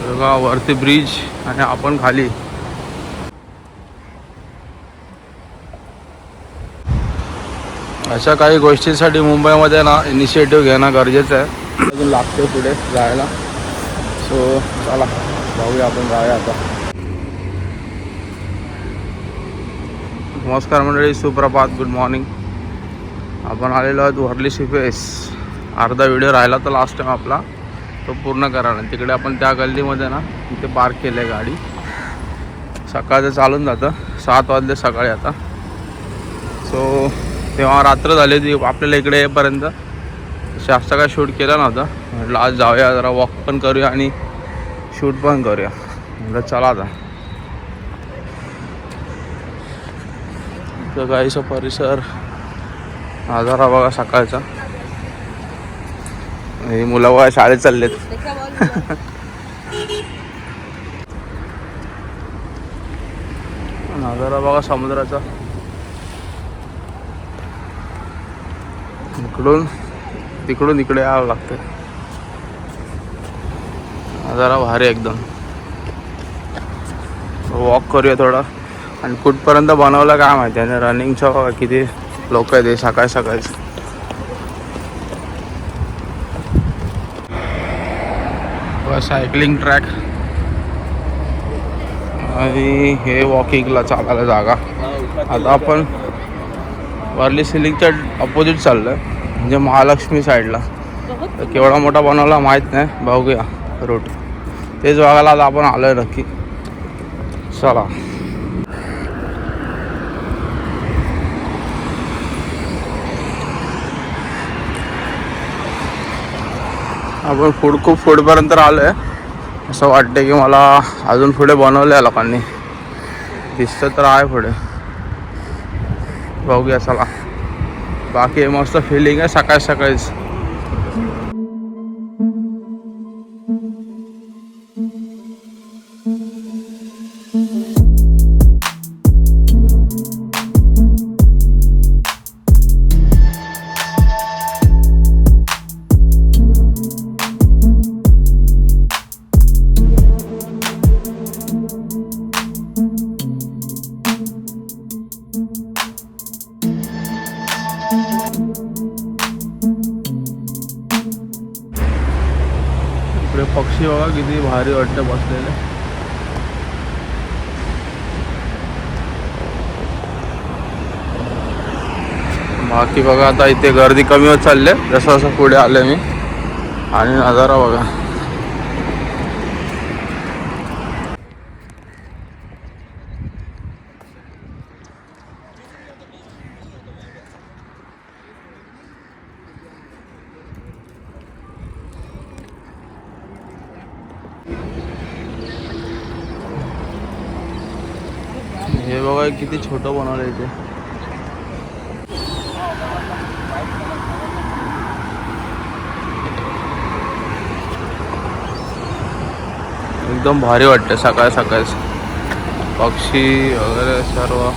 बघा वरती ब्रिज आणि आपण खाली. अशा काही गोष्टींसाठी मुंबईमध्ये ना इनिशिएटिव्ह घेणं गरजेचं आहे. अजून लागते पुढे जायला. सो चला जाऊया आपण जाऊया आता. नमस्कार मंडळी, सुप्रभात, गुड मॉर्निंग. आपण आलेलो आहोत वर्ली सीफेस. अर्धा व्हिडिओ राहिला तर लास्ट टाइम आपला तो पूर्ण करा ना. तिकडे आपण त्या गल्लीमध्ये ना तिथे पार्क केलं आहे गाडी. सकाळचं चालून जातं, 7 वाजले सकाळी आता. सो तेव्हा रात्र झाली होती आपल्याला इकडे येईपर्यंत. जास्त काय शूट केलं नव्हतं. म्हटलं आज जाऊया, जरा वॉक पण करूया आणि शूट पण करूया. म्हटलं चला आता. तर गाईचा परिसर नजारा बघा सकाळचा. हे मुलं बघा शाळेत चाललेत. नजारा बघा समुद्राचा. इकडून तिकडून इकडे यावं लागतं. नजारा भारी एकदम. वॉक करूया थोडा. आणि कुठपर्यंत बनवलं काय माहिती. आणि रनिंगचं बघा किती लोक आहेत सकाळी सकाळीच. सायकलिंग ट्रॅक आणि हे वॉकिंगला चालायला जागा. आता आपण वर्ली सिलिंगच्या अपोजिट चाललो आहे, म्हणजे महालक्ष्मी साईडला. तर केवढा मोठा बनवला माहीत नाही, बघूया रूट. तेच बघायला आता आपण आलो आहे नक्की. चला. आपण खूप पुढेपर्यंत आलो आहे. असं वाटतं की मला अजून पुढे बनवलं आहे लोकांनी. दिसतं तर आहे पुढे, बघूया चला. बाकी मस्त फिलिंग आहे सकाळी सकाळीच. इकडे पक्षी बघा किती भारी वाटतं बसलेले. बाकी बघा आता इथे गर्दी कमी होत चालली आहे जसं जसं पुढे आले मी. आणि नजारा बघा. हे बघा किती छोटं बनवलं इथे. एकदम भारी वाटतं सकाळ सकाळच. पक्षी वगैरे सर्व.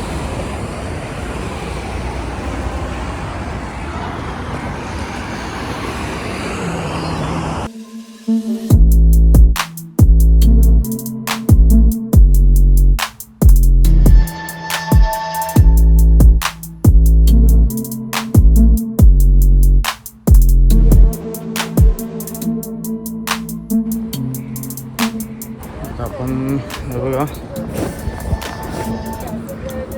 आपण हे बघा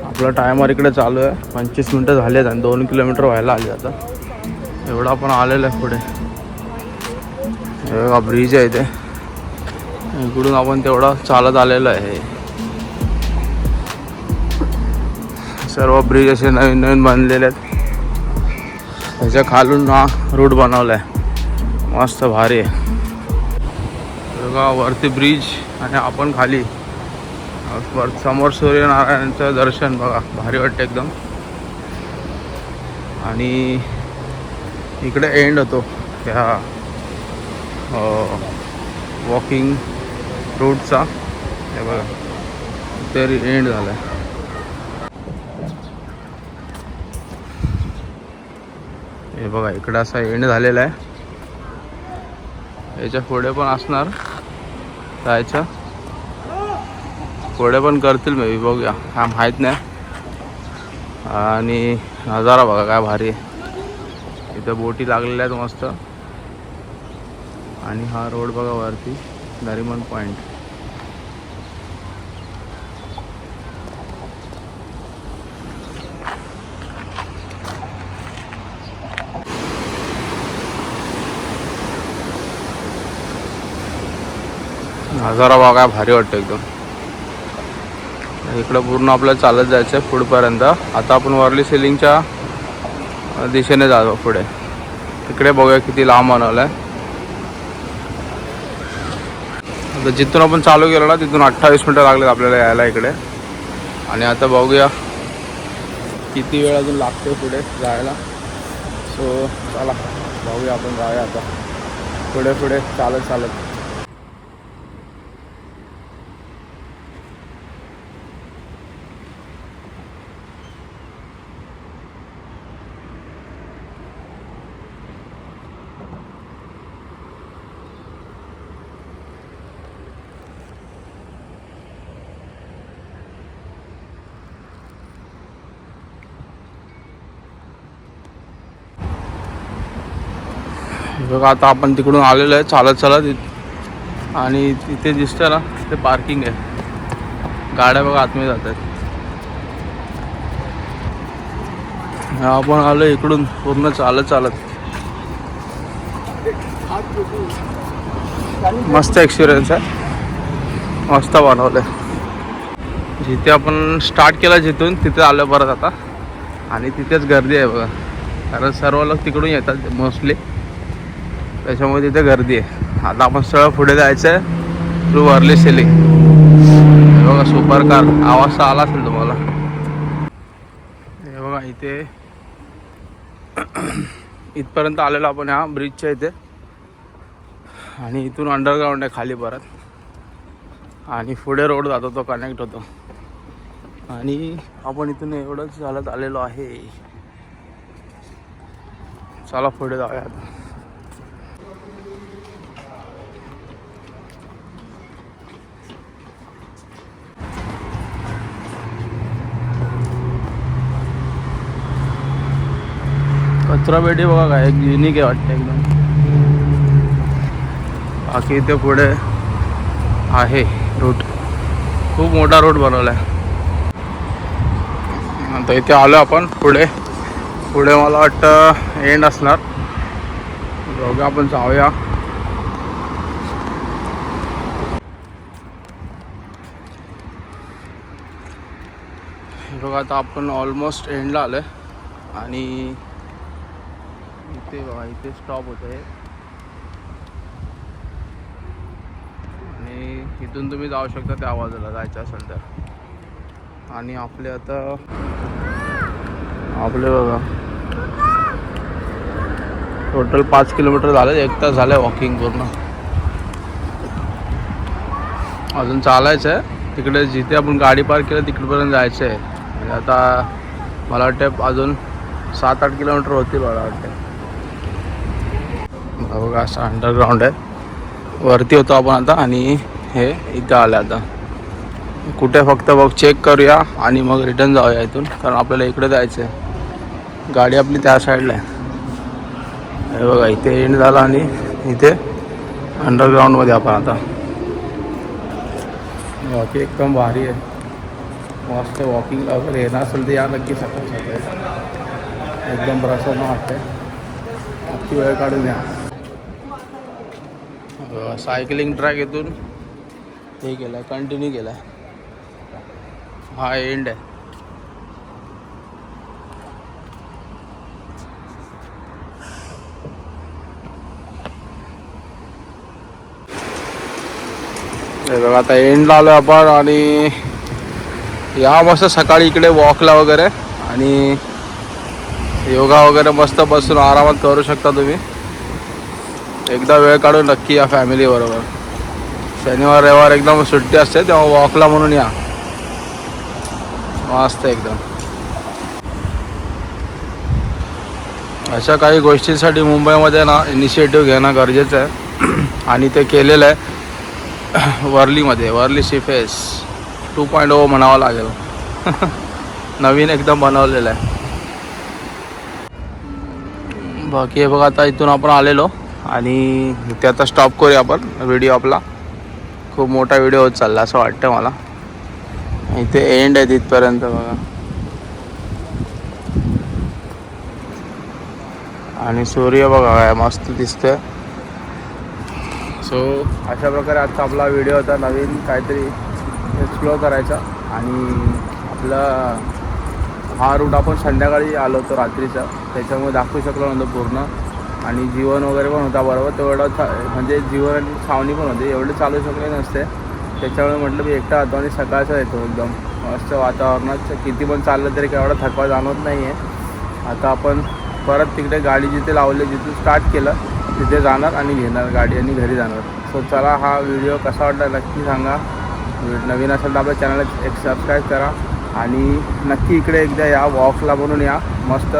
आपला टायमर इकडे चालू आहे. 25 मिनटं झाले आहेत आणि 2 किलोमीटर व्हायला आले आता. एवढं आपण आलेलं आहे पुढे. हे बघा ब्रिज आहे इथे. इकडून आपण तेवढा चालत आलेलं आहे. सर्व ब्रिज असे नवीन नवीन बनलेले आहेत. ह्याच्या खालून हा रूट बनवला आहे. मस्त भारी आहे. बघा वरती ब्रिज आणि आपण खाली. समोर सूर्यनारायणाचं दर्शन बघा भारी वाटतं एकदम. आणि इकडे एंड होतो त्या वॉकिंग रूटचा. हे बघा तरी एंड झाला आहे. हे बघा इकडं असा एंड झालेला आहे. याच्या पुढे पण असणार जायचं. पुढे पण करतील मे बी, बघूया, हा माहीत नाही. आणि नजारा बघा काय भारी आहे. इथं बोटी लागलेल्या आहेत मस्त. आणि हा रोड बघा वरती नरिमन पॉईंट. नजारा बघा काय भारी वाटतं एकदम. इकडं पूर्ण आपल्याला चालत जायचं आहे पुढपर्यंत. आता आपण वर्ली सिलिंगच्या दिशेने जातो पुढे. तिकडे बघूया किती लांब बनवलं आहे. आता जिथून आपण चालू केलं ना तिथून 28 मिनटं लागलेत आपल्याला यायला इकडे. आणि आता बघूया किती वेळ अजून लागतो पुढे जायला. सो चला बघूया, आपण जाऊया आता पुढे पुढे चालत चालत. बघा आता आपण तिकडून आलेलो आहे चालत चालत. आणि तिथे दिसतं ना ते पार्किंग आहे. गाड्या बघा आतमध्ये जातात. आपण आलो इकडून पूर्ण चालत चालत. मस्त एक्सपिरियन्स आहे. मस्त बनवलं आहे. जिथे आपण स्टार्ट केला जिथून तिथे आलो परत आता. आणि तिथेच गर्दी आहे बघा, कारण सर्व लोक तिकडून येतात मोस्टली, त्याच्यामुळे तिथे गर्दी आहे. आता आपण सरळ पुढे जायचं आहे थ्रू वर्ली सिलिंग. हे बघा सुपर कार, आवाज तर आला असेल तुम्हाला. हे बघा इथे इथपर्यंत आलेलो आपण ह्या ब्रिजच्या इथे. आणि इथून अंडरग्राऊंड आहे खाली परत. आणि पुढे रोड जातो, तो कनेक्ट होतो. आणि आपण इथून एवढंच चालत आलेलो आहे. चला पुढे जाऊया आता. कचरा पेटी बघा काय एक युनिक आहे वाटतं एकदम. बाकी इथे पुढे आहे रूट, खूप मोठा रूट बनवला आहे. आता इथे आलो आपण पुढे. पुढे मला वाटतं एंड असणार. बघा आपण जाऊया. बघा आता आपण ऑलमोस्ट एंडला आलो आहे. आणि इथे बघा इथे स्टॉप होतं आहे. आणि इथून तुम्ही जाऊ शकता त्या बाजूला जायचं असेल तर. आणि आपले बघा टोटल 5 किलोमीटर झालं. 1 तास झालं वॉकिंग पूर्ण. अजून चालायचं आहे. तिकडे जिथे आपण गाडी पार्क केलं तिकडपर्यंत जायचं आहे. म्हणजे आता मला वाटतं अजून 7-8 किलोमीटर होतील मला वाटतं. बघा असं अंडरग्राऊंड आहे. वरती होतो आपण आता आणि हे इथं आलं. आता कुठे फक्त बघ चेक करूया आणि मग रिटर्न जाऊया इथून, कारण आपल्याला इकडे जायचं आहे. गाडी आपली त्या साईडला आहे. हे बघा इथे एंड झाला आणि इथे अंडरग्राऊंडमध्ये आपण आता. बाकी एकदम भारी आहे. मस्त वॉकिंगला वगैरे येणार असेल तर या नक्की सकाळ सकाळी. एकदम प्रसन्न वाटते. नक्की वेळ काढून या. सायकलिंग ट्रॅक इथून हे केलं आहे, कंटिन्यू केलं आहे. हा एंड आहे. बघा आता एंडला आलो आपण. आणि या मस्त सकाळी इकडे वॉकला वगैरे आणि योगा वगैरे मस्त बसून आरामात करू शकता तुम्ही. एकदा वेळ काढून नक्की या फॅमिली बरोबर. शनिवार रविवार एकदम सुट्टी असते तेव्हा वॉकला म्हणून या. मस्त एकदम. अशा काही गोष्टींसाठी मुंबईमध्ये ना इनिशिएटिव्ह घेणं गरजेचं आहे. आणि ते केलेलं आहे. वर्लीमध्ये वर्ली शिफेस 2.0 म्हणावं लागेल. नवीन एकदम बनवलेलं आहे. बाकी हे बघा आता इथून आपण आलेलो आणि इथे आता स्टॉप करूया आपण व्हिडिओ आपला. खूप मोठा व्हिडिओ होत चालला असं वाटतं मला. इथे एंड आहे तिथपर्यंत बघा. आणि सूर्य बघा काय मस्त दिसतोय. सो अशा प्रकारे आजचा आपला व्हिडिओ होता. नवीन काहीतरी एक्सप्लोअर करायचा. आणि आपला हा रूट आपण संध्याकाळी आलो होतो रात्रीचा, त्याच्यामुळे दाखवू शकलो नव्हतं पूर्ण. आणि जीवन वगैरे पण होता बरोबर तेवढं म्हणजे जीवन आणि छावणी पण होते, एवढे चालू शकले नसते. त्याच्यामुळे म्हटलं मी एकटा होतो आणि सकाळचा येतो एकदम मस्त वातावरणात. किती पण चाललं तरी काय एवढा थकवा जाणवत नाही आहे. आता आपण परत तिकडे गाडी जिथे लावली जिथे स्टार्ट केलं तिथे जाणार आणि घेणार गाडी आणि घरी जाणार. सो चला हा व्हिडिओ कसा वाटला नक्की सांगा. नवीन असेल तर आपल्या चॅनलला एक सबस्क्राईब करा आणि नक्की इकडे एकदा या वॉकला बनून या मस्त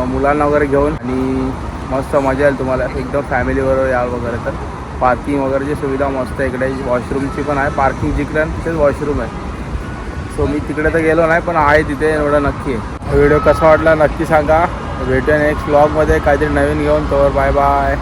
मुलांना वगैरे घेऊन. आणि मस्त मजा येईल तुम्हाला एकदम फॅमिलीबरोबर या वगैरे. तर पार्किंग वगैरेची सुविधा मस्त आहे इकडे. वॉशरूमची पण आहे. पार्किंग जिकडे तिथेच वॉशरूम आहे. सो मी तिकडे तर गेलो नाही पण आहे तिथे एवढं नक्की आहे. व्हिडिओ कसा वाटला नक्की सांगा. भेटूया नेक्स्ट व्लॉगमध्ये काहीतरी नवीन घेऊन. तोवर बाय बाय.